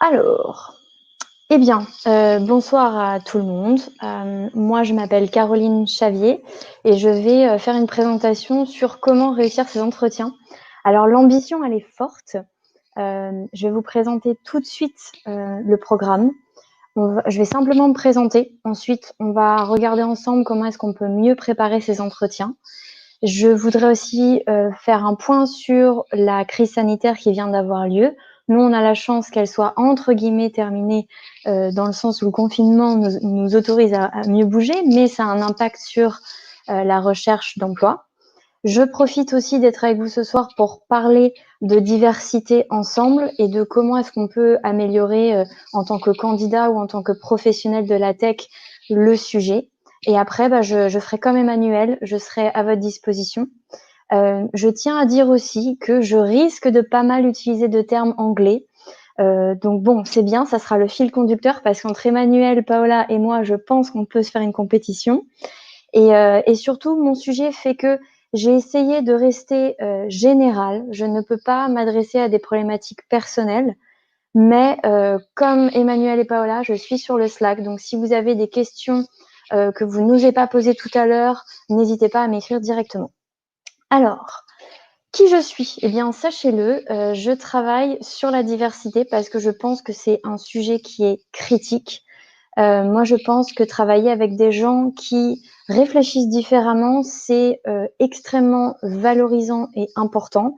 Alors, eh bien, bonsoir à tout le monde. Moi, je m'appelle Caroline Chavier et je vais, faire une présentation sur comment réussir ses entretiens. Alors l'ambition, elle est forte. Je vais vous présenter tout de suite, le programme. Je vais simplement me présenter. Ensuite, on va regarder ensemble comment est-ce qu'on peut mieux préparer ces entretiens. Je voudrais aussi faire un point sur la crise sanitaire qui vient d'avoir lieu. Nous, on a la chance qu'elle soit entre guillemets terminée, dans le sens où le confinement nous autorise à mieux bouger, mais ça a un impact sur la recherche d'emploi. Je profite aussi d'être avec vous ce soir pour parler de diversité ensemble et de comment est-ce qu'on peut améliorer en tant que candidat ou en tant que professionnel de la tech le sujet. Et après, je ferai comme Emmanuel, je serai à votre disposition. Je tiens à dire aussi que je risque de pas mal utiliser de termes anglais. Donc bon, c'est bien, ça sera le fil conducteur parce qu'entre Emmanuel, Paola et moi, je pense qu'on peut se faire une compétition. Et surtout, mon sujet fait que j'ai essayé de rester générale. Je ne peux pas m'adresser à des problématiques personnelles, mais comme Emmanuel et Paola, je suis sur le Slack. Donc, si vous avez des questions que vous n'osez pas poser tout à l'heure, n'hésitez pas à m'écrire directement. Alors, qui je suis? Eh bien, sachez-le, je travaille sur la diversité parce que je pense que c'est un sujet qui est critique. Moi, je pense que travailler avec des gens qui réfléchissent différemment, c'est extrêmement valorisant et important.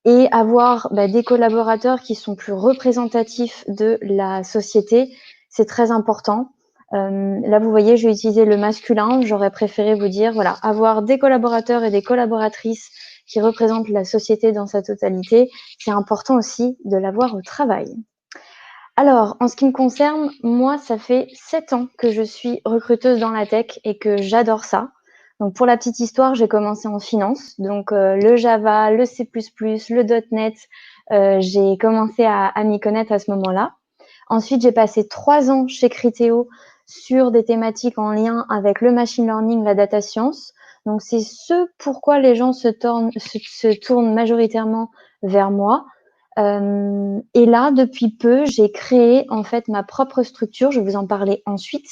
Et avoir des collaborateurs qui sont plus représentatifs de la société, c'est très important. Là, vous voyez, je vais utiliser le masculin. J'aurais préféré vous dire, voilà, avoir des collaborateurs et des collaboratrices qui représentent la société dans sa totalité, c'est important aussi de l'avoir au travail. Alors, en ce qui me concerne, moi, ça fait 7 ans que je suis recruteuse dans la tech et que j'adore ça. Donc, pour la petite histoire, j'ai commencé en finance. Donc, le Java, le C++, le .NET, j'ai commencé à m'y connaître à ce moment-là. Ensuite, j'ai passé 3 ans chez Criteo sur des thématiques en lien avec le machine learning, la data science. Donc, c'est ce pourquoi les gens se tournent majoritairement vers moi. Et là, depuis peu, j'ai créé en fait ma propre structure. Je vais vous en parler ensuite.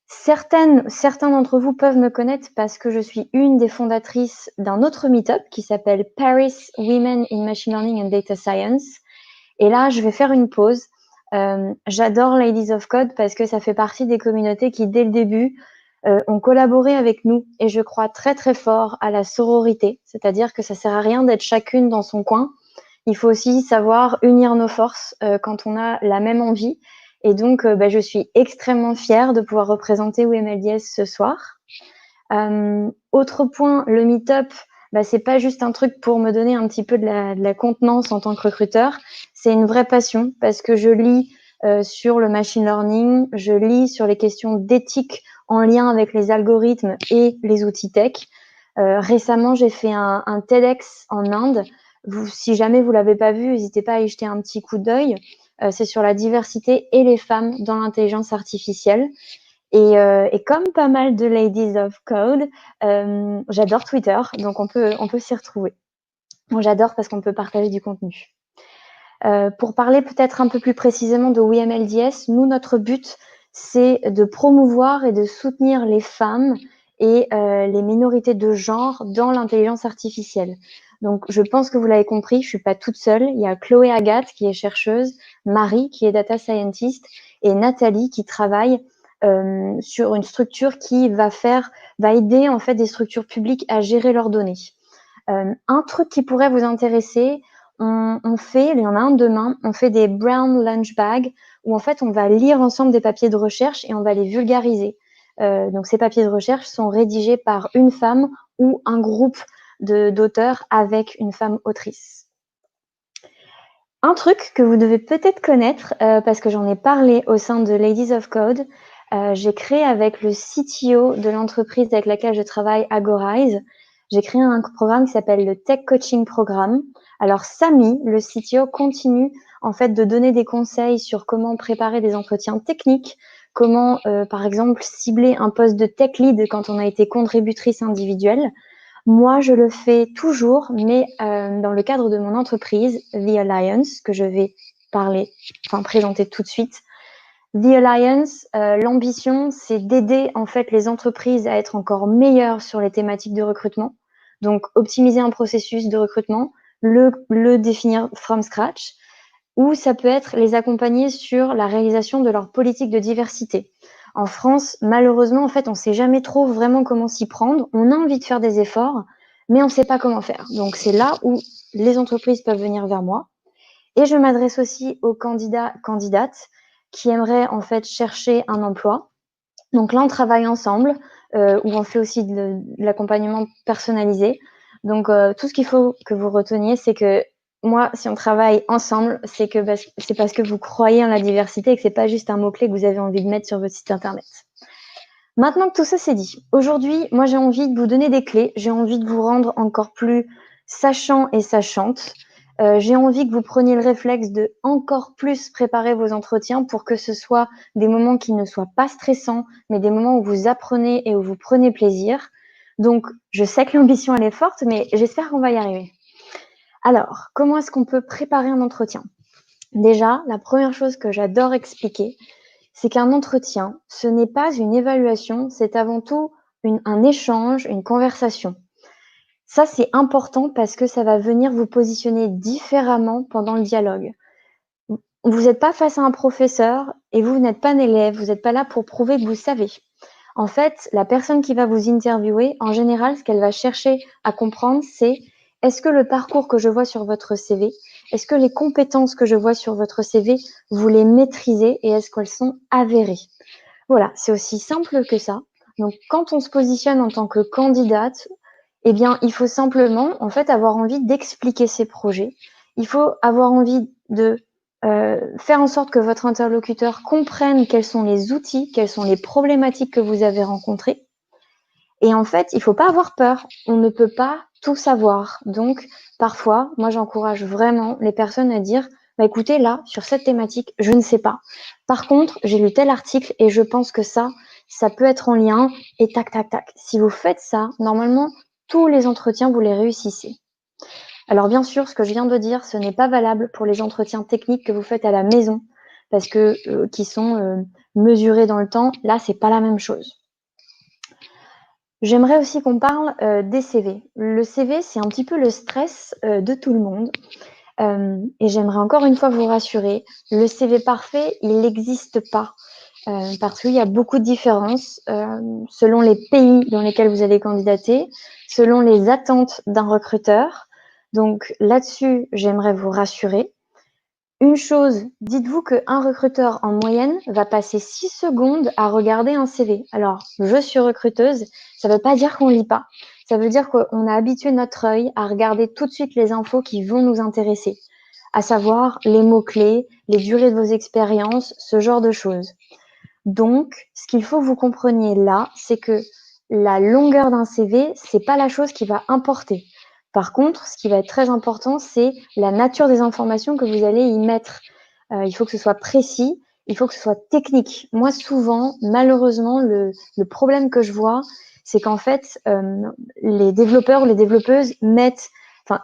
Certains d'entre vous peuvent me connaître parce que je suis une des fondatrices d'un autre meet-up qui s'appelle Paris Women in Machine Learning and Data Science. Et là, je vais faire une pause. J'adore Ladies of Code parce que ça fait partie des communautés qui, dès le début, ont collaboré avec nous. Et je crois très très fort à la sororité, c'est-à-dire que ça sert à rien d'être chacune dans son coin. Il faut aussi savoir unir nos forces quand on a la même envie. Et donc, je suis extrêmement fière de pouvoir représenter WMLDS ce soir. Autre point, le meet-up, c'est pas juste un truc pour me donner un petit peu de la contenance en tant que recruteur. C'est une vraie passion parce que je lis sur le machine learning, je lis sur les questions d'éthique en lien avec les algorithmes et les outils tech. Récemment, j'ai fait un TEDx en Inde. Si jamais vous l'avez pas vu, n'hésitez pas à y jeter un petit coup d'œil. C'est sur la diversité et les femmes dans l'intelligence artificielle. Et comme pas mal de Ladies of Code, j'adore Twitter, donc on peut s'y retrouver. Bon, j'adore parce qu'on peut partager du contenu. Pour parler peut-être un peu plus précisément de WeMLDS, nous, notre but, c'est de promouvoir et de soutenir les femmes et les minorités de genre dans l'intelligence artificielle. Donc, je pense que vous l'avez compris, je suis pas toute seule. Il y a Chloé Agathe qui est chercheuse, Marie qui est data scientist et Nathalie qui travaille sur une structure qui va aider en fait des structures publiques à gérer leurs données. Un truc qui pourrait vous intéresser, il y en a un demain, on fait des brown lunch bags où en fait on va lire ensemble des papiers de recherche et on va les vulgariser. Donc ces papiers de recherche sont rédigés par une femme ou un groupe d'auteurs avec une femme autrice. Un truc que vous devez peut-être connaître, parce que j'en ai parlé au sein de Ladies of Code, j'ai créé avec le CTO de l'entreprise avec laquelle je travaille, Agorize, j'ai créé un programme qui s'appelle le Tech Coaching Programme. Alors Samy, le CTO, continue en fait de donner des conseils sur comment préparer des entretiens techniques, comment par exemple cibler un poste de tech lead quand on a été contributrice individuelle. Moi, je le fais toujours, mais dans le cadre de mon entreprise, The Alliance, que je vais parler, enfin présenter tout de suite. The Alliance, l'ambition, c'est d'aider en fait les entreprises à être encore meilleures sur les thématiques de recrutement. Donc optimiser un processus de recrutement, le définir from scratch, ou ça peut être les accompagner sur la réalisation de leur politique de diversité. En France, malheureusement, en fait, on ne sait jamais trop vraiment comment s'y prendre. On a envie de faire des efforts, mais on ne sait pas comment faire. Donc c'est là où les entreprises peuvent venir vers moi. Et je m'adresse aussi aux candidats, candidates qui aimeraient en fait chercher un emploi. Donc là, on travaille ensemble, où on fait aussi de l'accompagnement personnalisé. Donc tout ce qu'il faut que vous reteniez, c'est que moi, si on travaille ensemble, c'est parce que vous croyez en la diversité et que c'est pas juste un mot-clé que vous avez envie de mettre sur votre site internet. Maintenant que tout ça c'est dit, aujourd'hui, moi j'ai envie de vous donner des clés, j'ai envie de vous rendre encore plus sachant et sachante. J'ai envie que vous preniez le réflexe de encore plus préparer vos entretiens pour que ce soit des moments qui ne soient pas stressants, mais des moments où vous apprenez et où vous prenez plaisir. Donc, je sais que l'ambition elle est forte, mais j'espère qu'on va y arriver. Alors, comment est-ce qu'on peut préparer un entretien? Déjà, la première chose que j'adore expliquer, c'est qu'un entretien, ce n'est pas une évaluation, c'est avant tout un échange, une conversation. Ça, c'est important parce que ça va venir vous positionner différemment pendant le dialogue. Vous n'êtes pas face à un professeur et vous n'êtes pas un élève, vous n'êtes pas là pour prouver que vous savez. En fait, la personne qui va vous interviewer, en général, ce qu'elle va chercher à comprendre, c'est est-ce que le parcours que je vois sur votre CV, est-ce que les compétences que je vois sur votre CV, vous les maîtrisez et est-ce qu'elles sont avérées? Voilà, c'est aussi simple que ça. Donc, quand on se positionne en tant que candidate, eh bien, il faut simplement, en fait, avoir envie d'expliquer ses projets. Il faut avoir envie de faire en sorte que votre interlocuteur comprenne quels sont les outils, quelles sont les problématiques que vous avez rencontrées. Et en fait, il ne faut pas avoir peur. On ne peut pas tout savoir. Donc, parfois, moi, j'encourage vraiment les personnes à dire, bah, écoutez, là, sur cette thématique, je ne sais pas. Par contre, j'ai lu tel article et je pense que ça peut être en lien et tac, tac, tac. Si vous faites ça, normalement, tous les entretiens, vous les réussissez. Alors, bien sûr, ce que je viens de dire, ce n'est pas valable pour les entretiens techniques que vous faites à la maison parce que qui sont mesurés dans le temps. Là, c'est pas la même chose. J'aimerais aussi qu'on parle des CV. Le CV, c'est un petit peu le stress de tout le monde. Et j'aimerais encore une fois vous rassurer, le CV parfait, il n'existe pas. Parce qu'il y a beaucoup de différences selon les pays dans lesquels vous allez candidater, selon les attentes d'un recruteur. Donc là-dessus, j'aimerais vous rassurer. Une chose, dites-vous qu'un recruteur en moyenne va passer 6 secondes à regarder un CV. Alors, je suis recruteuse, ça ne veut pas dire qu'on ne lit pas. Ça veut dire qu'on a habitué notre œil à regarder tout de suite les infos qui vont nous intéresser, à savoir les mots-clés, les durées de vos expériences, ce genre de choses. Donc, ce qu'il faut que vous compreniez là, c'est que la longueur d'un CV, c'est pas la chose qui va importer. Par contre, ce qui va être très important, c'est la nature des informations que vous allez y mettre. Il faut que ce soit précis, il faut que ce soit technique. Moi, souvent, malheureusement, le problème que je vois, c'est qu'en fait, les développeurs ou les développeuses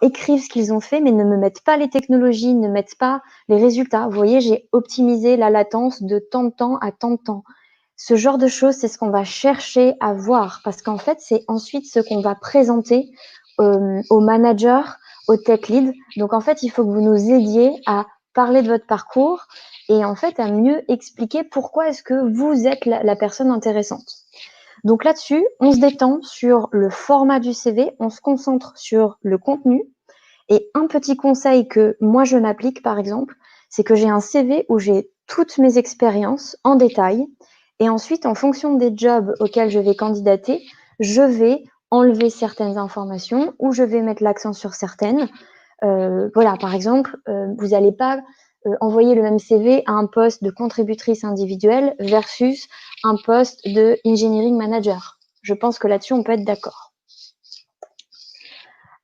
écrivent ce qu'ils ont fait, mais ne me mettent pas les technologies, ne mettent pas les résultats. Vous voyez, j'ai optimisé la latence de tant de temps à tant de temps. Ce genre de choses, c'est ce qu'on va chercher à voir parce qu'en fait, c'est ensuite ce qu'on va présenter aux managers, aux tech leads. Donc, en fait, il faut que vous nous aidiez à parler de votre parcours et en fait, à mieux expliquer pourquoi est-ce que vous êtes la personne intéressante. Donc là-dessus, on se détend sur le format du CV, on se concentre sur le contenu. Et un petit conseil que moi je m'applique par exemple, c'est que j'ai un CV où j'ai toutes mes expériences en détail. Et ensuite, en fonction des jobs auxquels je vais candidater, je vais enlever certaines informations ou je vais mettre l'accent sur certaines. Voilà, par exemple, vous n'allez pas envoyer le même CV à un poste de contributrice individuelle versus un poste de engineering manager. Je pense que là-dessus, on peut être d'accord.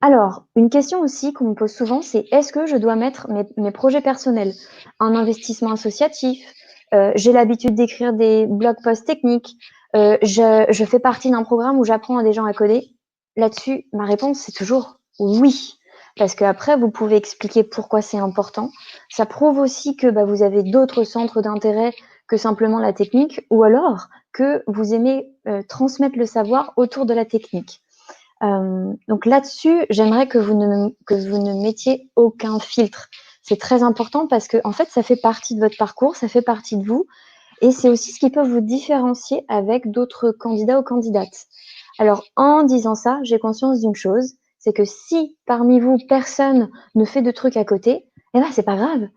Alors, une question aussi qu'on me pose souvent, c'est est-ce que je dois mettre mes projets personnels? Un investissement associatif, j'ai l'habitude d'écrire des blog posts techniques, je fais partie d'un programme où j'apprends à des gens à coder. Là-dessus, ma réponse, c'est toujours oui. parce qu'après, vous pouvez expliquer pourquoi c'est important. Ça prouve aussi que vous avez d'autres centres d'intérêt que simplement la technique, ou alors que vous aimez transmettre le savoir autour de la technique. Donc là-dessus, j'aimerais que vous ne mettiez aucun filtre. C'est très important parce que en fait, ça fait partie de votre parcours, ça fait partie de vous, et c'est aussi ce qui peut vous différencier avec d'autres candidats ou candidates. Alors, en disant ça, j'ai conscience d'une chose, c'est que si parmi vous, personne ne fait de trucs à côté, eh ben, c'est pas grave.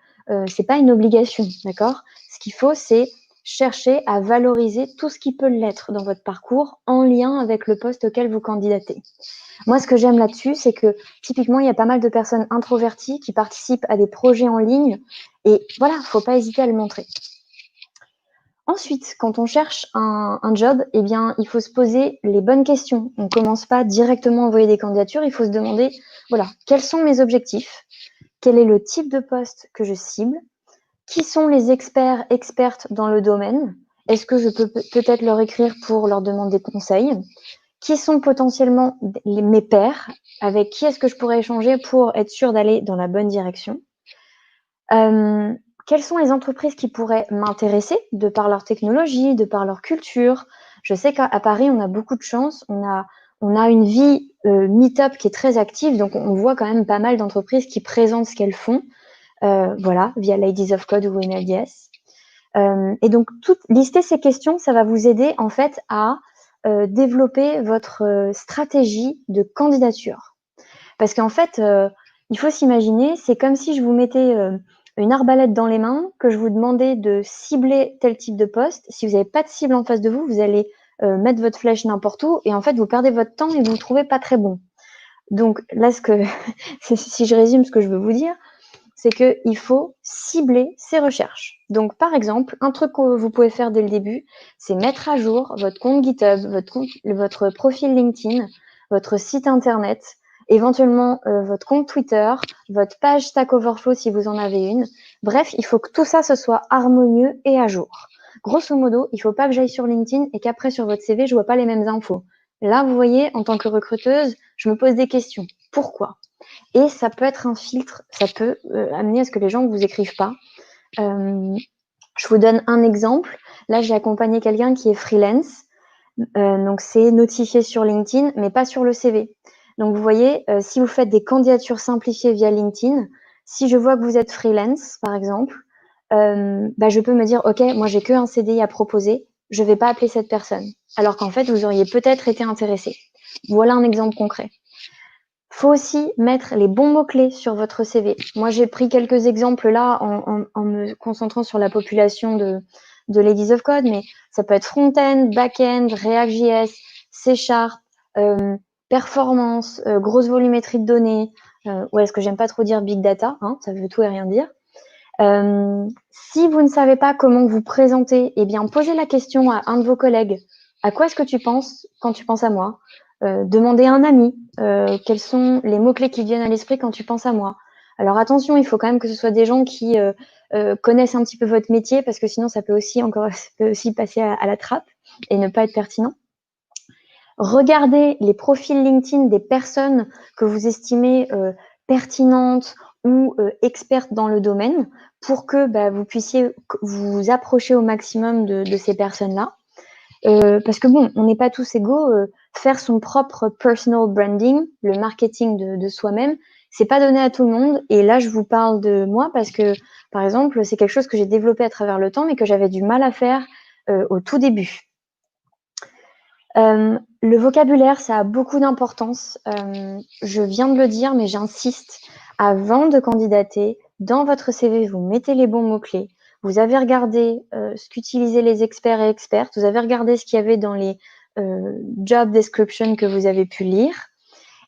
C'est pas une obligation, d'accord? Ce qu'il faut, c'est chercher à valoriser tout ce qui peut l'être dans votre parcours en lien avec le poste auquel vous candidatez. Moi, ce que j'aime là-dessus, c'est que typiquement, il y a pas mal de personnes introverties qui participent à des projets en ligne et voilà, faut pas hésiter à le montrer. Ensuite, quand on cherche un job, eh bien, il faut se poser les bonnes questions. On ne commence pas directement à envoyer des candidatures, il faut se demander, voilà, quels sont mes objectifs? Quel est le type de poste que je cible? Qui sont les experts, expertes dans le domaine? Est-ce que je peux peut-être leur écrire pour leur demander conseil? Qui sont potentiellement mes pairs? Avec qui est-ce que je pourrais échanger pour être sûr d'aller dans la bonne direction? Quelles sont les entreprises qui pourraient m'intéresser de par leur technologie, de par leur culture? Je sais qu'à Paris, on a beaucoup de chance. On a une vie meet-up qui est très active, donc on voit quand même pas mal d'entreprises qui présentent ce qu'elles font, voilà, via Ladies of Code ou MLDS. Et donc, lister ces questions, ça va vous aider en fait à développer votre stratégie de candidature. Parce qu'en fait, il faut s'imaginer, c'est comme si je vous mettais une arbalète dans les mains, que je vous demandais de cibler tel type de poste. Si vous n'avez pas de cible en face de vous, vous allez mettre votre flèche n'importe où et en fait, vous perdez votre temps et vous ne trouvez pas très bon. Donc là, si je résume ce que je veux vous dire, c'est qu'il faut cibler ses recherches. Donc, par exemple, un truc que vous pouvez faire dès le début, c'est mettre à jour votre compte GitHub, votre profil LinkedIn, votre site internet, éventuellement votre compte Twitter, votre page Stack Overflow si vous en avez une. Bref, il faut que tout ça ce soit harmonieux et à jour. Grosso modo, il ne faut pas que j'aille sur LinkedIn et qu'après sur votre CV, je ne vois pas les mêmes infos. Là, vous voyez, en tant que recruteuse, je me pose des questions. Pourquoi? Et ça peut être un filtre, ça peut amener à ce que les gens ne vous écrivent pas. Je vous donne un exemple. Là, j'ai accompagné quelqu'un qui est freelance. Donc, c'est notifié sur LinkedIn, mais pas sur le CV. Donc, vous voyez, si vous faites des candidatures simplifiées via LinkedIn, si je vois que vous êtes freelance, par exemple, je peux me dire, OK, moi, j'ai qu'un CDI à proposer, je ne vais pas appeler cette personne. Alors qu'en fait, vous auriez peut-être été intéressé. Voilà un exemple concret. Faut aussi mettre les bons mots-clés sur votre CV. Moi, j'ai pris quelques exemples là en me concentrant sur la population de Ladies of Code, mais ça peut être front-end, back-end, React.js, C Sharp, performance, grosse volumétrie de données, ou est-ce que j'aime pas trop dire big data, hein, ça veut tout et rien dire. Si vous ne savez pas comment vous présenter, eh bien, posez la question à un de vos collègues. À quoi est-ce que tu penses quand tu penses à moi? Demandez à un ami quels sont les mots-clés qui viennent à l'esprit quand tu penses à moi. Alors attention, il faut quand même que ce soit des gens qui connaissent un petit peu votre métier parce que sinon ça peut aussi passer à la trappe et ne pas être pertinent. Regardez les profils LinkedIn des personnes que vous estimez pertinentes ou expertes dans le domaine pour que vous puissiez vous approcher au maximum de ces personnes-là. Parce que bon, on n'est pas tous égaux. Faire son propre personal branding, le marketing de soi-même, c'est pas donné à tout le monde. Et là, je vous parle de moi parce que, par exemple, c'est quelque chose que j'ai développé à travers le temps, mais que j'avais du mal à faire au tout début. Le vocabulaire, ça a beaucoup d'importance. Je viens de le dire, mais j'insiste. Avant de candidater, dans votre CV, vous mettez les bons mots-clés. Vous avez regardé ce qu'utilisaient les experts et expertes. Vous avez regardé ce qu'il y avait dans les job descriptions que vous avez pu lire.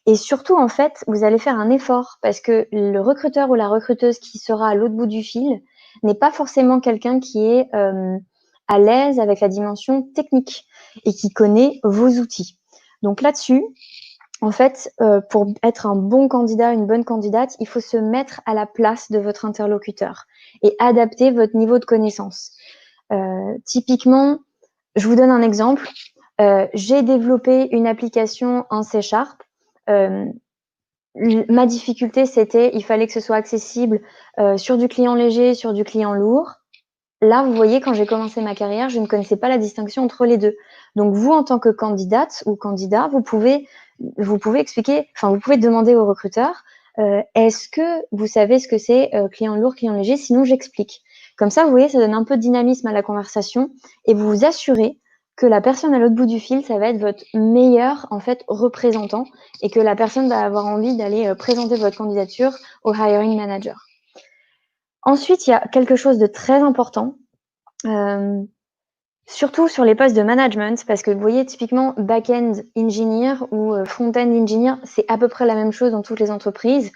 Et surtout, en fait, vous allez faire un effort parce que le recruteur ou la recruteuse qui sera à l'autre bout du fil n'est pas forcément quelqu'un qui est à l'aise avec la dimension technique et qui connaît vos outils. Donc là-dessus, en fait, pour être un bon candidat, une bonne candidate, il faut se mettre à la place de votre interlocuteur et adapter votre niveau de connaissance. Typiquement, je vous donne un exemple. J'ai développé une application en C Sharp. Ma difficulté, c'était, il fallait que ce soit accessible, sur du client léger, sur du client lourd. Là, vous voyez, quand j'ai commencé ma carrière, je ne connaissais pas la distinction entre les 2. Donc vous, en tant que candidate ou candidat, vous pouvez expliquer, enfin, vous pouvez demander au recruteur, «Est-ce que vous savez ce que c'est, client lourd, client léger? Sinon j'explique». Comme ça, vous voyez, ça donne un peu de dynamisme à la conversation et vous vous assurez que la personne à l'autre bout du fil, ça va être votre meilleur, en fait, représentant et que la personne va avoir envie d'aller, présenter votre candidature au hiring manager. Ensuite, il y a quelque chose de très important, hem, surtout sur les postes de management, parce que vous voyez, typiquement, back-end engineer ou front-end engineer, c'est à peu près la même chose dans toutes les entreprises.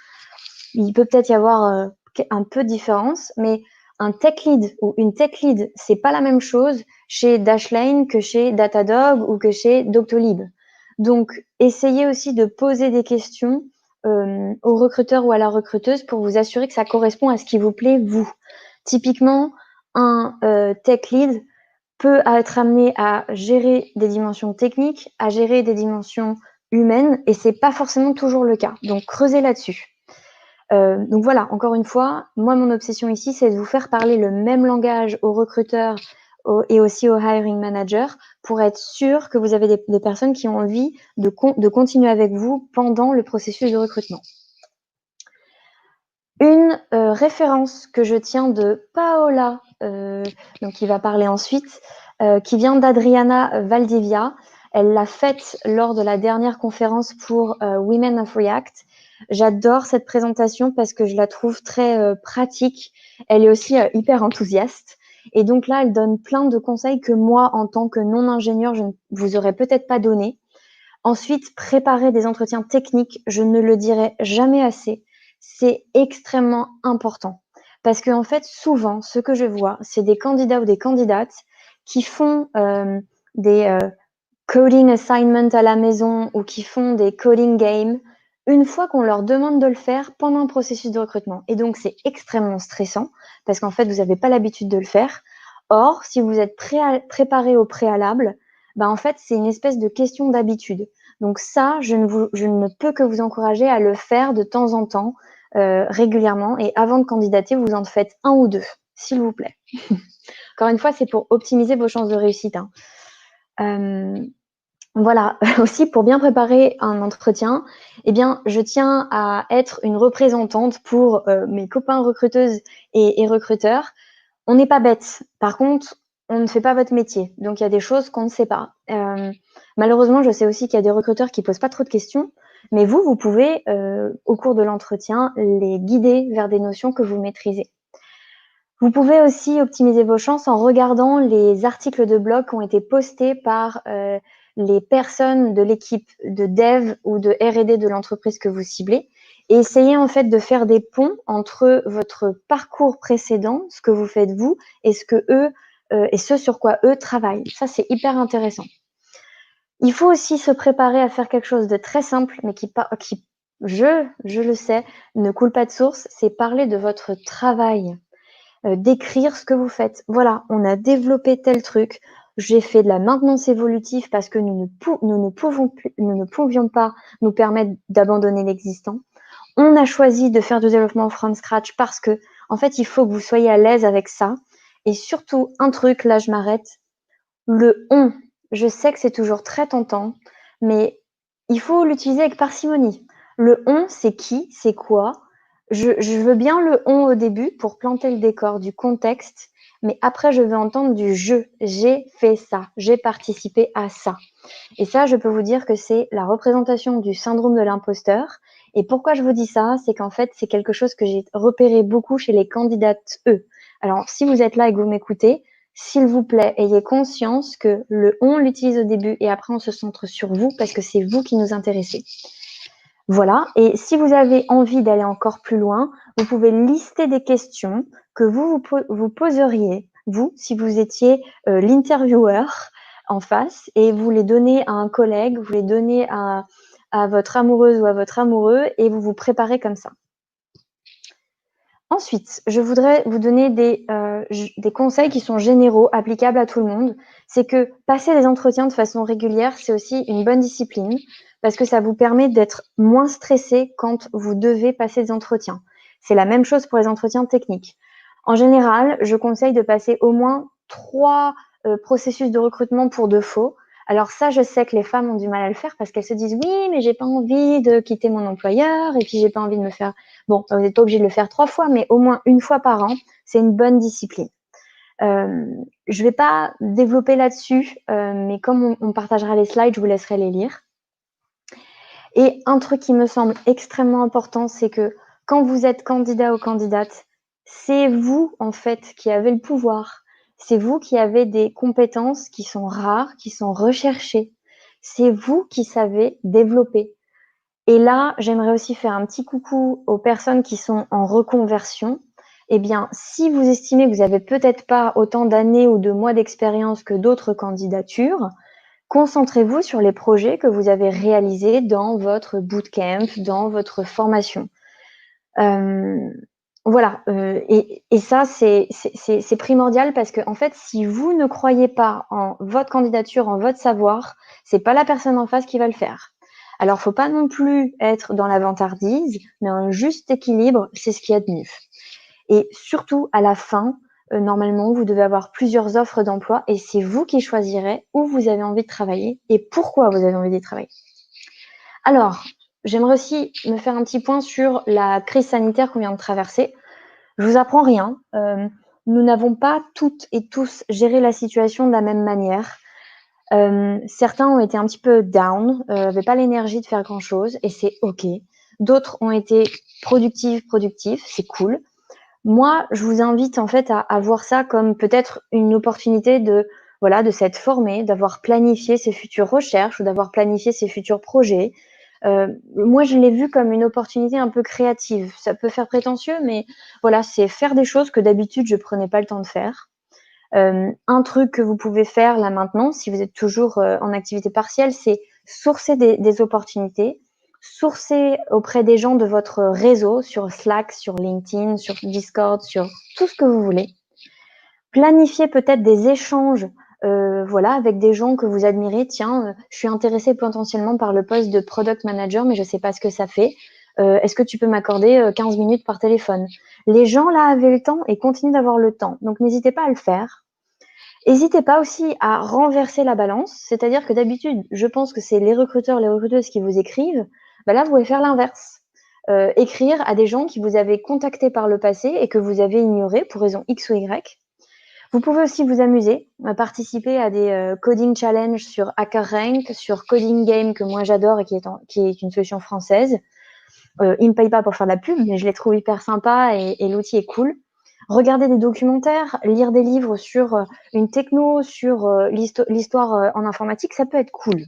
Il peut peut-être y avoir un peu de différence, mais un tech lead ou une tech lead, c'est pas la même chose chez Dashlane que chez Datadog ou que chez Doctolib. Donc, essayez aussi de poser des questions au recruteur ou à la recruteuse pour vous assurer que ça correspond à ce qui vous plaît, vous. Typiquement, un tech lead peut être amené à gérer des dimensions techniques, à gérer des dimensions humaines, et c'est pas forcément toujours le cas. Donc, creusez là-dessus. Donc voilà, encore une fois, moi, mon obsession ici, c'est de vous faire parler le même langage aux recruteurs et aussi aux hiring managers pour être sûr que vous avez des personnes qui ont envie de continuer avec vous pendant le processus de recrutement. Une référence que je tiens de Paola, donc qui va parler ensuite, qui vient d'Adriana Valdivia. Elle l'a faite lors de la dernière conférence pour Women of React. J'adore cette présentation parce que je la trouve très pratique. Elle est aussi hyper enthousiaste. Et donc là, elle donne plein de conseils que moi, en tant que non-ingénieur, je ne vous aurais peut-être pas donné. Ensuite, préparer des entretiens techniques, je ne le dirai jamais assez, c'est extrêmement important. Parce qu'en fait, souvent, ce que je vois, c'est des candidats ou des candidates qui font des coding assignments à la maison ou qui font des coding games une fois qu'on leur demande de le faire pendant un processus de recrutement. Et donc, c'est extrêmement stressant parce qu'en fait, vous n'avez pas l'habitude de le faire. Or, si vous êtes préparé au préalable, bah, en fait, c'est une espèce de question d'habitude. Donc ça, je ne peux que vous encourager à le faire de temps en temps, régulièrement. Et avant de candidater, vous en faites 1 ou 2, s'il vous plaît. Encore une fois, c'est pour optimiser vos chances de réussite, hein. Voilà, aussi pour bien préparer un entretien, eh bien, je tiens à être une représentante pour mes copains recruteuses et recruteurs. On n'est pas bête. Par contre, on ne fait pas votre métier. Donc, il y a des choses qu'on ne sait pas. Malheureusement, je sais aussi qu'il y a des recruteurs qui posent pas trop de questions, mais vous pouvez, au cours de l'entretien, les guider vers des notions que vous maîtrisez. Vous pouvez aussi optimiser vos chances en regardant les articles de blog qui ont été postés par les personnes de l'équipe de dev ou de R&D de l'entreprise que vous ciblez et essayez en fait de faire des ponts entre votre parcours précédent, ce que vous faites vous, et ce sur quoi eux travaillent. Ça, c'est hyper intéressant. Il faut aussi se préparer à faire quelque chose de très simple, mais qui je le sais, ne coule pas de source, c'est parler de votre travail. D'écrire ce que vous faites. Voilà, on a développé tel truc, j'ai fait de la maintenance évolutive parce que nous ne pouvions pas nous permettre d'abandonner l'existant. On a choisi de faire du développement from scratch parce que, en fait, il faut que vous soyez à l'aise avec ça. Et surtout, un truc, là, je m'arrête, le «on». Je sais que c'est toujours très tentant, mais il faut l'utiliser avec parcimonie. Le «on», c'est qui? C'est quoi? Je veux bien le «on» au début pour planter le décor du contexte, mais après je veux entendre du «je». J'ai fait ça, j'ai participé à ça. Et ça, je peux vous dire que c'est la représentation du syndrome de l'imposteur. Et pourquoi je vous dis ça? C'est qu'en fait, c'est quelque chose que j'ai repéré beaucoup chez les candidates, eux. Alors, si vous êtes là et que vous m'écoutez, s'il vous plaît, ayez conscience que le «on» l'utilise au début et après on se centre sur vous parce que c'est vous qui nous intéressez. Voilà, et si vous avez envie d'aller encore plus loin, vous pouvez lister des questions que vous poseriez, vous, si vous étiez l'intervieweur en face, et vous les donnez à un collègue, vous les donnez à votre amoureuse ou à votre amoureux, et vous vous préparez comme ça. Ensuite, je voudrais vous donner des conseils qui sont généraux, applicables à tout le monde. C'est que passer des entretiens de façon régulière, c'est aussi une bonne discipline. parce que ça vous permet d'être moins stressé quand vous devez passer des entretiens. C'est la même chose pour les entretiens techniques. En général, je conseille de passer au moins 3 processus de recrutement pour de faux. Alors ça, je sais que les femmes ont du mal à le faire parce qu'elles se disent: «Oui, mais j'ai pas envie de quitter mon employeur et puis j'ai pas envie de me faire». Bon, vous n'êtes pas obligé de le faire 3 fois, mais au moins 1 fois par an, c'est une bonne discipline. Je vais pas développer là-dessus, mais comme on partagera les slides, je vous laisserai les lire. Et un truc qui me semble extrêmement important, c'est que quand vous êtes candidat ou candidate, c'est vous, en fait, qui avez le pouvoir. C'est vous qui avez des compétences qui sont rares, qui sont recherchées. C'est vous qui savez développer. Et là, j'aimerais aussi faire un petit coucou aux personnes qui sont en reconversion. Eh bien, si vous estimez que vous avez peut-être pas autant d'années ou de mois d'expérience que d'autres candidatures, concentrez-vous sur les projets que vous avez réalisés dans votre bootcamp, dans votre formation. Hem, voilà, et ça, c'est primordial parce qu'en fait, si vous ne croyez pas en votre candidature, en votre savoir, c'est pas la personne en face qui va le faire. Alors, faut pas non plus être dans la vantardise, mais un juste équilibre, c'est ce qu'il y a de mieux. Et surtout, à la fin, normalement, vous devez avoir plusieurs offres d'emploi et c'est vous qui choisirez où vous avez envie de travailler et pourquoi vous avez envie d'y travailler. Alors, j'aimerais aussi me faire un petit point sur la crise sanitaire qu'on vient de traverser. Je vous apprends rien. Nous n'avons pas toutes et tous géré la situation de la même manière. Certains ont été un petit peu down, avaient pas l'énergie de faire grand-chose et c'est OK. D'autres ont été productifs, c'est cool. Moi, je vous invite en fait à voir ça comme peut-être une opportunité de, voilà, de s'être formé, d'avoir planifié ses futures recherches ou d'avoir planifié ses futurs projets. Moi, je l'ai vu comme une opportunité un peu créative. Ça peut faire prétentieux, mais voilà, c'est faire des choses que d'habitude je prenais pas le temps de faire. Un truc que vous pouvez faire là maintenant, si vous êtes toujours, en activité partielle, c'est sourcer des opportunités, sourcer auprès des gens de votre réseau sur Slack, sur LinkedIn, sur Discord, sur tout ce que vous voulez. Planifier peut-être des échanges, voilà, avec des gens que vous admirez. Tiens, je suis intéressée potentiellement par le poste de product manager, mais je sais pas ce que ça fait. Est-ce que tu peux m'accorder, 15 minutes par téléphone? Les gens là avaient le temps et continuent d'avoir le temps, donc n'hésitez pas à le faire. Hésitez pas aussi à renverser la balance, c'est-à-dire que d'habitude, je pense que c'est les recruteurs, les recruteuses qui vous écrivent. Bah là, vous pouvez faire l'inverse. Écrire à des gens qui vous avez contactés par le passé et que vous avez ignorés pour raison X ou Y. Vous pouvez aussi vous amuser, participer à des coding challenge sur HackerRank, sur Coding Game que moi j'adore et qui est une solution française. Ils me payent pas pour faire de la pub, mais je les trouve hyper sympas et l'outil est cool. Regarder des documentaires, lire des livres sur une techno, sur l'histoire en informatique, ça peut être cool.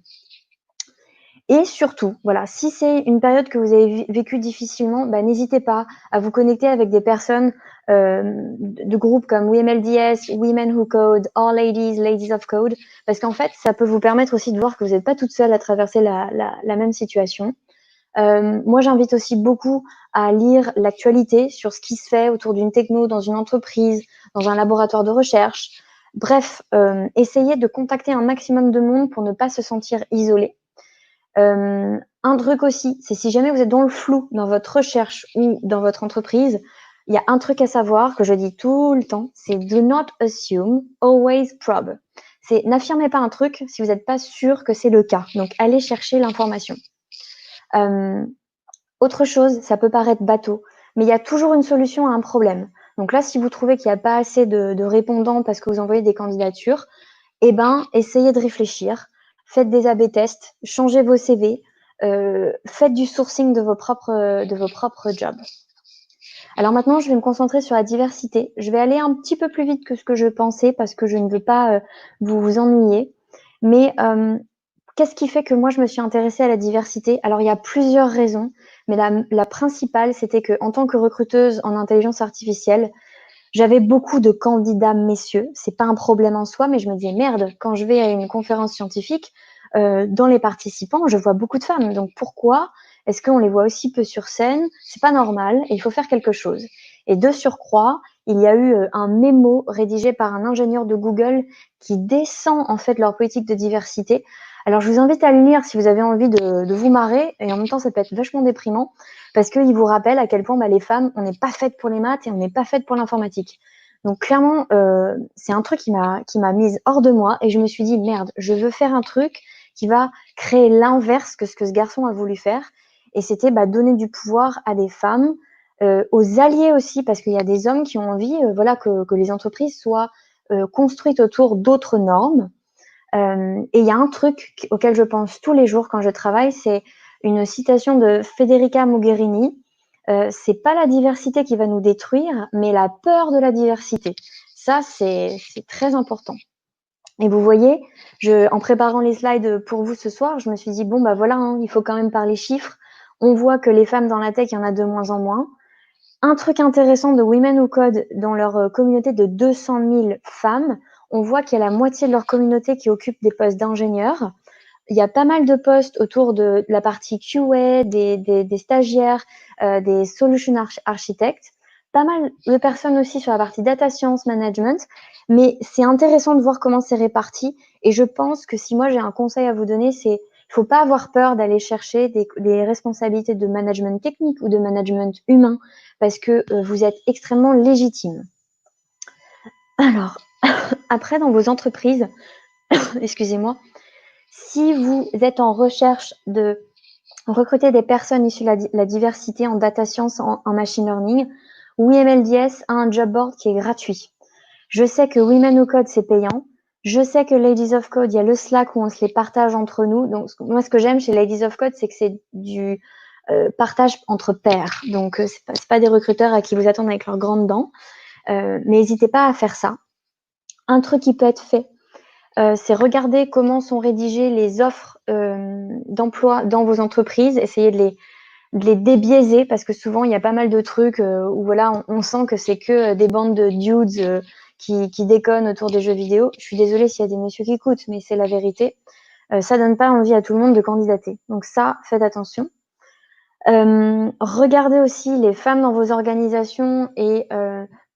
Et surtout, voilà, si c'est une période que vous avez vécue difficilement, bah, n'hésitez pas à vous connecter avec des personnes de groupes comme WeMLDS, Women Who Code, All Ladies, Ladies of Code, parce qu'en fait, ça peut vous permettre aussi de voir que vous n'êtes pas toute seule à traverser la même situation. Moi, j'invite aussi beaucoup à lire l'actualité sur ce qui se fait autour d'une techno dans une entreprise, dans un laboratoire de recherche. Bref, essayez de contacter un maximum de monde pour ne pas se sentir isolé. Un truc aussi, c'est si jamais vous êtes dans le flou dans votre recherche ou dans votre entreprise, il y a un truc à savoir que je dis tout le temps, c'est do not assume, always probe. C'est n'affirmez pas un truc si vous n'êtes pas sûr que c'est le cas. Donc, allez chercher l'information. Autre chose, ça peut paraître bateau, mais il y a toujours une solution à un problème. Donc là, si vous trouvez qu'il n'y a pas assez de répondants parce que vous envoyez des candidatures, eh ben, essayez de réfléchir. Faites des A/B tests, changez vos CV, faites du sourcing de vos propres jobs. Alors maintenant, je vais me concentrer sur la diversité. Je vais aller un petit peu plus vite que ce que je pensais parce que je ne veux pas vous ennuyer. Mais qu'est-ce qui fait que moi, je me suis intéressée à la diversité? Alors, il y a plusieurs raisons, mais la principale, c'était que en tant que recruteuse en intelligence artificielle, j'avais beaucoup de candidats messieurs. C'est pas un problème en soi, mais je me disais: «Merde, quand je vais à une conférence scientifique, dans les participants, je vois beaucoup de femmes. Donc pourquoi est-ce qu'on les voit aussi peu sur scène? C'est pas normal et il faut faire quelque chose». Et de surcroît, il y a eu un mémo rédigé par un ingénieur de Google qui descend en fait leur politique de diversité. Alors, je vous invite à le lire si vous avez envie de vous marrer, et en même temps, ça peut être vachement déprimant, parce qu'il vous rappelle à quel point les femmes, on n'est pas faites pour les maths et on n'est pas faites pour l'informatique. Donc clairement, c'est un truc qui m'a mise hors de moi, et je me suis dit: «Merde, je veux faire un truc qui va créer l'inverse que ce que ce garçon a voulu faire», et c'était, donner du pouvoir à des femmes, aux alliés aussi, parce qu'il y a des hommes qui ont envie, voilà, que les entreprises soient, construites autour d'autres normes. Et il y a un truc auquel je pense tous les jours quand je travaille, c'est une citation de Federica Mogherini. C'est pas la diversité qui va nous détruire, mais la peur de la diversité. Ça, c'est très important. Et vous voyez, en préparant les slides pour vous ce soir, je me suis dit, bon, voilà, hein, il faut quand même parler chiffres. On voit que les femmes dans la tech, il y en a de moins en moins. Un truc intéressant de Women Who Code, dans leur communauté de 200 000 femmes, on voit qu'il y a la moitié de leur communauté qui occupe des postes d'ingénieurs. Il y a pas mal de postes autour de la partie QA, des stagiaires, des solution architectes, pas mal de personnes aussi sur la partie data science management, mais c'est intéressant de voir comment c'est réparti, et je pense que si moi j'ai un conseil à vous donner, c'est il faut pas avoir peur d'aller chercher des responsabilités de management technique ou de management humain, parce que vous êtes extrêmement légitime. Alors, après, dans vos entreprises, excusez-moi, si vous êtes en recherche de recruter des personnes issues de la diversité en data science, en machine learning, WMLDS a un job board qui est gratuit. Je sais que Women Who Code, c'est payant. Je sais que Ladies of Code, il y a le Slack où on se les partage entre nous. Donc, moi, ce que j'aime chez Ladies of Code, c'est que c'est du partage entre pairs. Donc, c'est pas des recruteurs à qui vous attendent avec leurs grandes dents. Mais n'hésitez pas à faire ça. Un truc qui peut être fait, c'est regarder comment sont rédigées les offres d'emploi dans vos entreprises. Essayez de les débiaiser, parce que souvent, il y a pas mal de trucs où voilà, on sent que c'est que des bandes de dudes qui déconnent autour des jeux vidéo. Je suis désolée s'il y a des messieurs qui écoutent, mais c'est la vérité. Ça donne pas envie à tout le monde de candidater. Donc ça, faites attention. Regardez aussi les femmes dans vos organisations et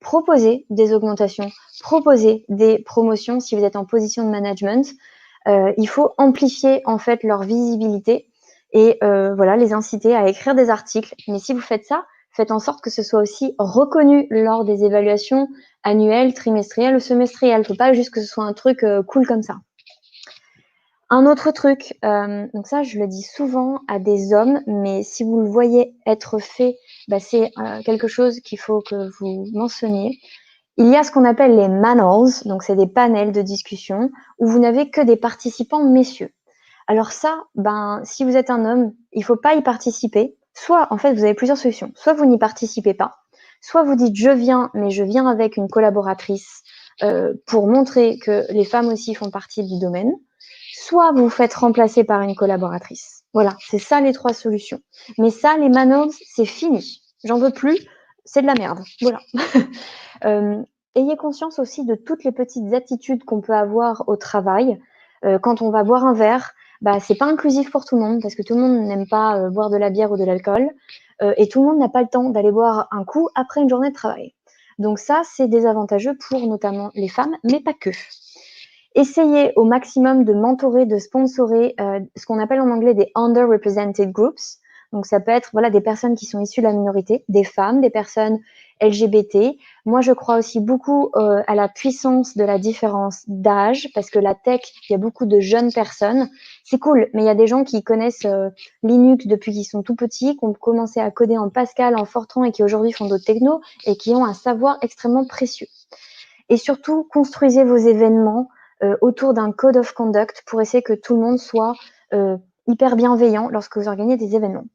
proposez des augmentations, proposez des promotions si vous êtes en position de management. Il faut amplifier en fait leur visibilité et voilà, les inciter à écrire des articles. Mais si vous faites ça, faites en sorte que ce soit aussi reconnu lors des évaluations annuelles, trimestrielles ou semestrielles. Il ne faut pas juste que ce soit un truc cool comme ça. Un autre truc, donc ça, je le dis souvent à des hommes, mais si vous le voyez être fait, c'est quelque chose qu'il faut que vous mentionniez. Il y a ce qu'on appelle les manels, donc c'est des panels de discussion où vous n'avez que des participants messieurs. Alors ça, si vous êtes un homme, il faut pas y participer. Soit, en fait, vous avez plusieurs solutions. Soit vous n'y participez pas, soit vous dites je viens, mais je viens avec une collaboratrice pour montrer que les femmes aussi font partie du domaine. Soit vous vous faites remplacer par une collaboratrice. Voilà, c'est ça les trois solutions. Mais ça, les manels, c'est fini. J'en veux plus, c'est de la merde. Voilà. Ayez conscience aussi de toutes les petites attitudes qu'on peut avoir au travail. Quand on va boire un verre, c'est pas inclusif pour tout le monde, parce que tout le monde n'aime pas boire de la bière ou de l'alcool, et tout le monde n'a pas le temps d'aller boire un coup après une journée de travail. Donc ça, c'est désavantageux pour notamment les femmes, mais pas que. Essayez au maximum de mentorer, de sponsorer ce qu'on appelle en anglais des underrepresented groups. Donc ça peut être des personnes qui sont issues de la minorité, des femmes, des personnes LGBT. Moi, je crois aussi beaucoup à la puissance de la différence d'âge, parce que la tech, il y a beaucoup de jeunes personnes. C'est cool, mais il y a des gens qui connaissent Linux depuis qu'ils sont tout petits, qui ont commencé à coder en Pascal, en Fortran, et qui aujourd'hui font d'autres technos, et qui ont un savoir extrêmement précieux. Et surtout, construisez vos événements autour d'un code of conduct pour essayer que tout le monde soit hyper bienveillant lorsque vous organisez des événements.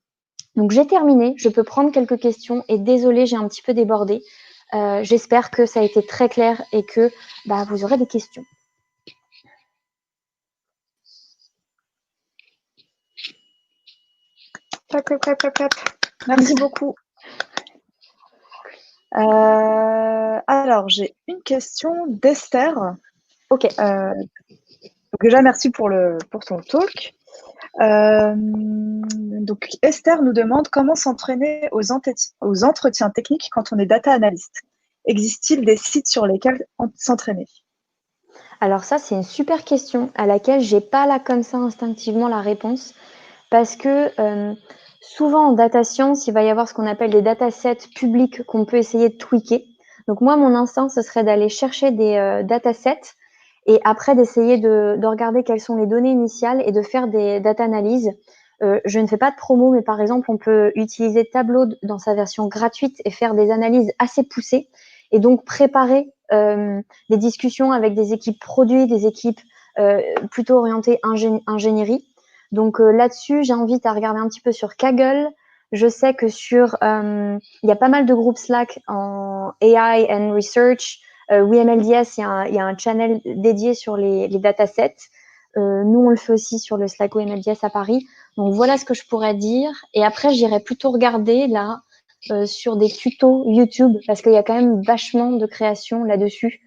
Donc j'ai terminé, je peux prendre quelques questions, et désolée, j'ai un petit peu débordé. J'espère que ça a été très clair et que vous aurez des questions. Merci beaucoup. Alors, j'ai une question d'Esther. Ok. Déjà, merci pour ton talk. Donc Esther nous demande comment s'entraîner aux entretiens techniques quand on est data analyst. Existe-t-il des sites sur lesquels s'entraîner? Alors ça, c'est une super question à laquelle j'ai pas là comme ça instinctivement la réponse parce que souvent en data science, il va y avoir ce qu'on appelle des datasets publics qu'on peut essayer de tweaker. Donc moi, mon instinct, ce serait d'aller chercher des datasets et après d'essayer de regarder quelles sont les données initiales et de faire des data analyses. Je ne fais pas de promo, mais par exemple, on peut utiliser Tableau dans sa version gratuite et faire des analyses assez poussées et donc préparer des discussions avec des équipes produits, des équipes plutôt orientées ingénierie. Donc là-dessus, j'invite à regarder un petit peu sur Kaggle. Je sais que il y a pas mal de groupes Slack en AI and Research. WMLDS, il y a un channel dédié sur les datasets. Nous, on le fait aussi sur le Slack WMLDS à Paris. Donc voilà ce que je pourrais dire. Et après, j'irai plutôt regarder là sur des tutos YouTube parce qu'il y a quand même vachement de création là-dessus.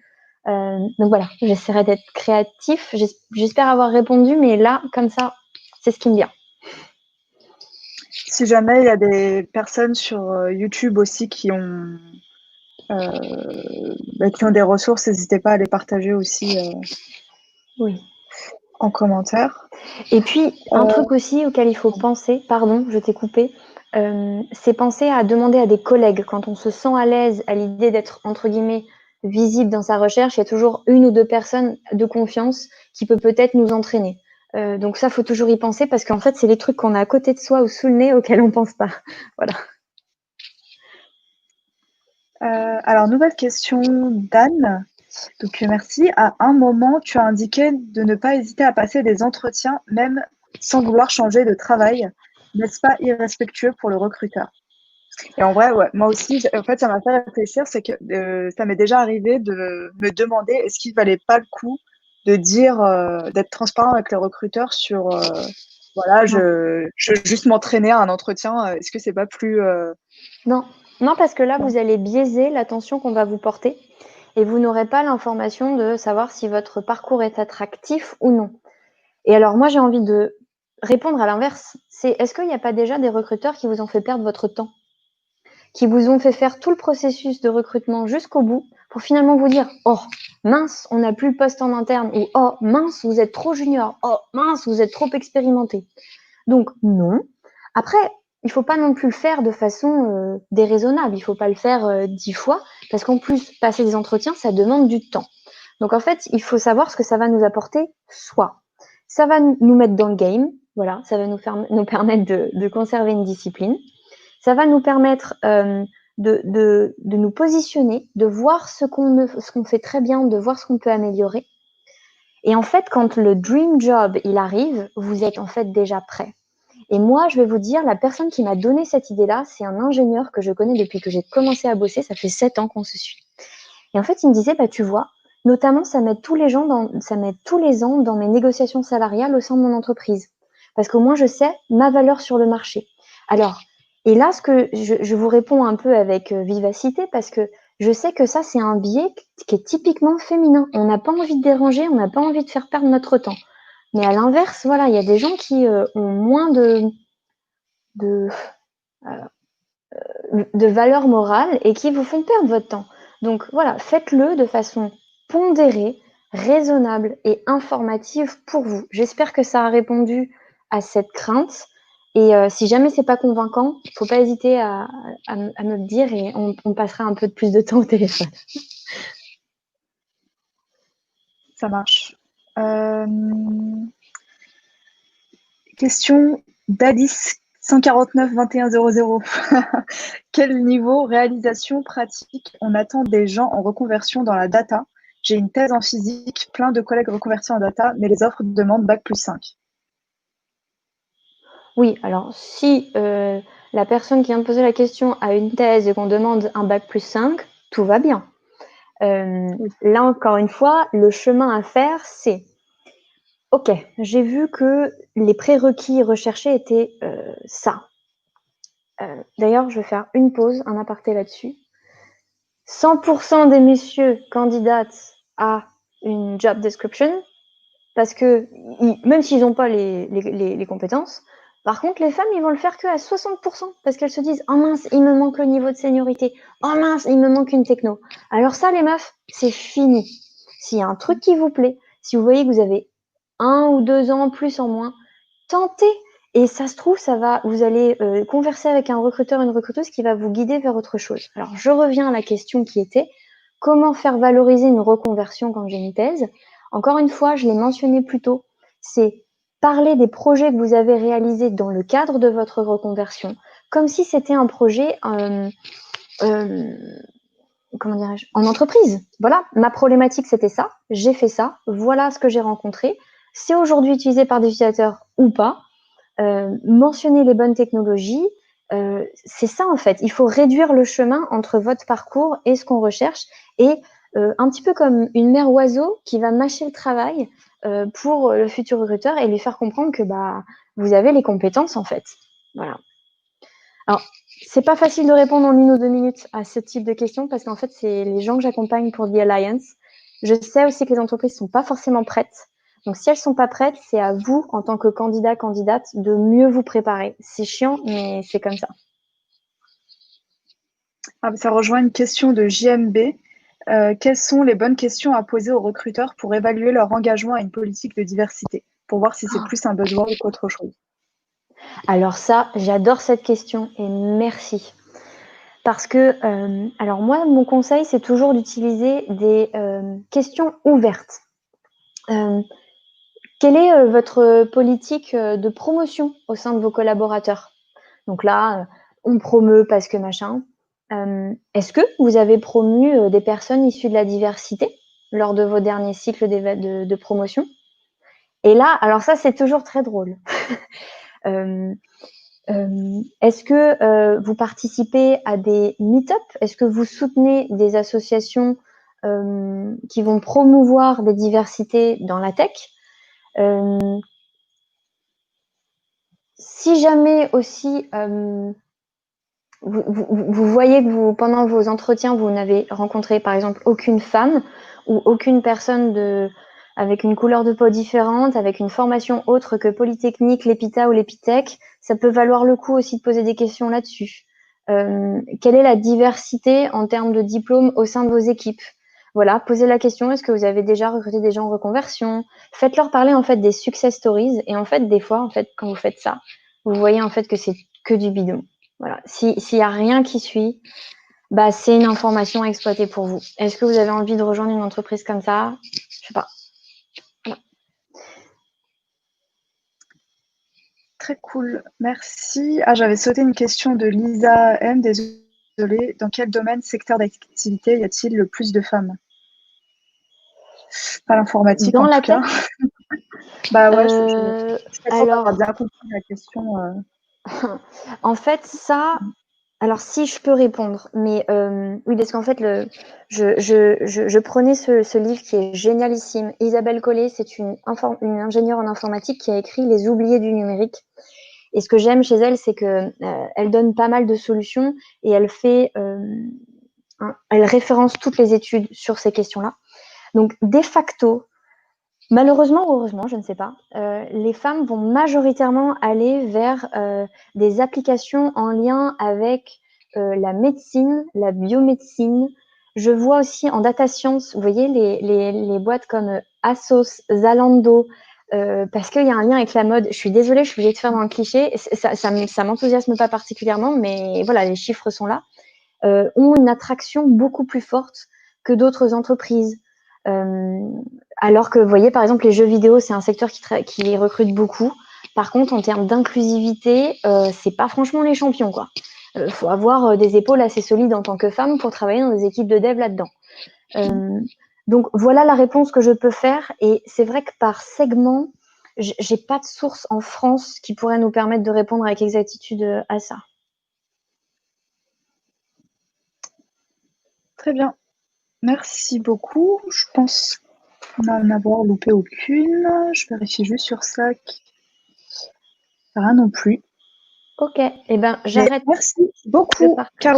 Donc voilà, j'essaierai d'être créatif. J'espère avoir répondu, mais là, comme ça, c'est ce qui me vient. Si jamais il y a des personnes sur YouTube aussi qui ont des ressources, n'hésitez pas à les partager aussi Oui. en commentaire. Et puis, un truc aussi auquel il faut penser, pardon, je t'ai coupé, c'est penser à demander à des collègues. Quand on se sent à l'aise à l'idée d'être, entre guillemets, visible dans sa recherche, il y a toujours une ou deux personnes de confiance qui peut-être nous entraîner. Donc ça, faut toujours y penser parce qu'en fait, c'est les trucs qu'on a à côté de soi ou sous le nez auxquels on pense pas. Voilà. Alors, nouvelle question d'Anne. Donc, merci. À un moment, tu as indiqué de ne pas hésiter à passer des entretiens, même sans vouloir changer de travail. N'est-ce pas irrespectueux pour le recruteur? Et en vrai, ouais, moi aussi, en fait, ça m'a fait réfléchir, c'est que ça m'est déjà arrivé de me demander est-ce qu'il valait pas le coup de dire, d'être transparent avec le recruteur sur, voilà, Non. je veux juste m'entraîner à un entretien, est-ce que c'est pas plus, Non, non, parce que là, bon. vous allez biaiser l'attention qu'on va vous porter et vous n'aurez pas l'information de savoir si votre parcours est attractif ou non. Et alors, moi, j'ai envie de répondre à l'inverse. C'est est-ce qu'il n'y a pas déjà des recruteurs qui vous ont fait perdre votre temps, qui vous ont fait faire tout le processus de recrutement jusqu'au bout pour finalement vous dire oh mince, on n'a plus le poste en interne ou oh mince, vous êtes trop junior, oh mince, vous êtes trop expérimenté. Donc non. Après, il faut pas non plus le faire de façon déraisonnable. Il faut pas le faire 10 fois parce qu'en plus, passer des entretiens, ça demande du temps. Donc en fait, il faut savoir ce que ça va nous apporter. Soit ça va nous mettre dans le game, voilà, ça va nous permettre de conserver une discipline. Ça va nous permettre de nous positionner, de voir ce qu'on fait très bien, de voir ce qu'on peut améliorer. Et en fait, quand le dream job il arrive, vous êtes en fait déjà prêt. Et moi, je vais vous dire, la personne qui m'a donné cette idée-là, c'est un ingénieur que je connais depuis que j'ai commencé à bosser. Ça fait 7 ans qu'on se suit. Et en fait, il me disait, bah, tu vois, notamment, ça m'aide tous les ans dans mes négociations salariales au sein de mon entreprise. Parce qu'au moins, je sais ma valeur sur le marché. Alors, et là, ce que je vous réponds un peu avec vivacité, parce que je sais que ça, c'est un biais qui est typiquement féminin. On n'a pas envie de déranger, on n'a pas envie de faire perdre notre temps. Mais à l'inverse, voilà, il y a des gens qui ont moins de, de valeur morale et qui vous font perdre votre temps. Donc voilà, faites-le de façon pondérée, raisonnable et informative pour vous. J'espère que ça a répondu à cette crainte. Et si jamais c'est pas convaincant, il faut pas hésiter à me le dire et on passera un peu plus de temps au téléphone. Ça marche. Question d'Alice 149 21 00. Quel niveau réalisation pratique on attend des gens en reconversion dans la data? J'ai une thèse en physique, plein de collègues reconvertis en data, mais les offres demandent bac+5. Oui, alors si la personne qui vient de poser la question a une thèse et qu'on demande un bac+5, tout va bien. Là, encore une fois, le chemin à faire, c'est OK, j'ai vu que les prérequis recherchés étaient ça. D'ailleurs, je vais faire une pause, un aparté là-dessus. 100% des messieurs candidatent à une job description. parce que même s'ils n'ont pas les compétences, par contre, les femmes, ils vont le faire qu'à 60% parce qu'elles se disent « Oh mince, il me manque le niveau de seniorité. Oh mince, il me manque une techno. » Alors ça, les meufs, c'est fini. S'il y a un truc qui vous plaît, si vous voyez que vous avez 1 ou 2 ans en plus en moins, tentez. Et ça se trouve, vous allez converser avec un recruteur, une recruteuse qui va vous guider vers autre chose. Alors, je reviens à la question qui était comment faire valoriser une reconversion quand j'ai une thèse. Encore une fois, je l'ai mentionné plus tôt, c'est parler des projets que vous avez réalisés dans le cadre de votre reconversion, comme si c'était un projet comment dirais-je, en entreprise. Voilà, ma problématique, c'était ça, j'ai fait ça, voilà ce que j'ai rencontré. C'est aujourd'hui utilisé par des utilisateurs ou pas. Mentionner les bonnes technologies, c'est ça en fait. Il faut réduire le chemin entre votre parcours et ce qu'on recherche. Et un petit peu comme une mère oiseau qui va mâcher le travail pour le futur recruteur et lui faire comprendre que vous avez les compétences en fait. Voilà. Alors, c'est pas facile de répondre en 1 ou 2 minutes à ce type de questions parce qu'en fait, c'est les gens que j'accompagne pour The Alliance. Je sais aussi que les entreprises sont pas forcément prêtes. Donc, si elles sont pas prêtes, c'est à vous, en tant que candidat, candidate, de mieux vous préparer. C'est chiant, mais c'est comme ça. Ça rejoint une question de JMB. Quelles sont les bonnes questions à poser aux recruteurs pour évaluer leur engagement à une politique de diversité, pour voir si c'est plus un buzzword qu'autre chose? Alors ça, j'adore cette question et merci. Parce que, alors moi, mon conseil, c'est toujours d'utiliser des questions ouvertes. Quelle est votre politique de promotion au sein de vos collaborateurs? Donc là, on promeut parce que machin. Est-ce que vous avez promu des personnes issues de la diversité lors de vos derniers cycles de promotion? Et là, alors ça, c'est toujours très drôle. Est-ce que vous participez à des meet-up? Est-ce que vous soutenez des associations qui vont promouvoir des diversités dans la tech? Si jamais aussi vous voyez que pendant vos entretiens, vous n'avez rencontré par exemple aucune femme ou aucune personne avec une couleur de peau différente, avec une formation autre que Polytechnique, l'EPITA ou l'EPITech, ça peut valoir le coup aussi de poser des questions là-dessus. Quelle est la diversité en termes de diplômes au sein de vos équipes? Voilà, posez la question, est-ce que vous avez déjà recruté des gens en reconversion? Faites-leur parler en fait des success stories et en fait des fois en fait quand vous faites ça, vous voyez en fait que c'est que du bidon. Voilà. S'il y a rien qui suit, c'est une information à exploiter pour vous. Est-ce que vous avez envie de rejoindre une entreprise comme ça? Je sais pas. Voilà. Très cool, merci. J'avais sauté une question de Lisa M. Désolée. Dans quel domaine, secteur d'activité y a-t-il le plus de femmes? Pas l'informatique Dans en la tout cas. tech, Bah ouais, je suis pas sûre d'avoir alors, bien compris la question. en fait, ça, alors si je peux répondre, mais oui, parce qu'en fait, je prenais ce livre qui est génialissime. Isabelle Collet, c'est une ingénieure en informatique qui a écrit Les oubliés du numérique. Et ce que j'aime chez elle, c'est que elle donne pas mal de solutions et elle référence toutes les études sur ces questions-là. Donc, de facto, malheureusement ou heureusement, je ne sais pas, les femmes vont majoritairement aller vers des applications en lien avec la médecine, la biomédecine. Je vois aussi en data science, vous voyez, les boîtes comme Asos, Zalando, parce qu'il y a un lien avec la mode. Je suis désolée, je suis obligée de faire dans le cliché. Ça m'enthousiasme pas particulièrement, mais voilà, les chiffres sont là. Ont une attraction beaucoup plus forte que d'autres entreprises. Alors que, vous voyez, par exemple, les jeux vidéo, c'est un secteur qui recrute beaucoup. Par contre, en termes d'inclusivité, c'est pas franchement les champions, quoi. Faut avoir des épaules assez solides en tant que femme pour travailler dans des équipes de dev là-dedans. Donc, voilà la réponse que je peux faire. Et c'est vrai que par segment, j'ai pas de source en France qui pourrait nous permettre de répondre avec exactitude à ça. Très bien. Merci beaucoup. Je pense n'en avoir loupé aucune. Je vérifie juste sur Slack. Rien non plus. Ok, eh ben Mais j'arrête merci de beaucoup, partager. Caroline.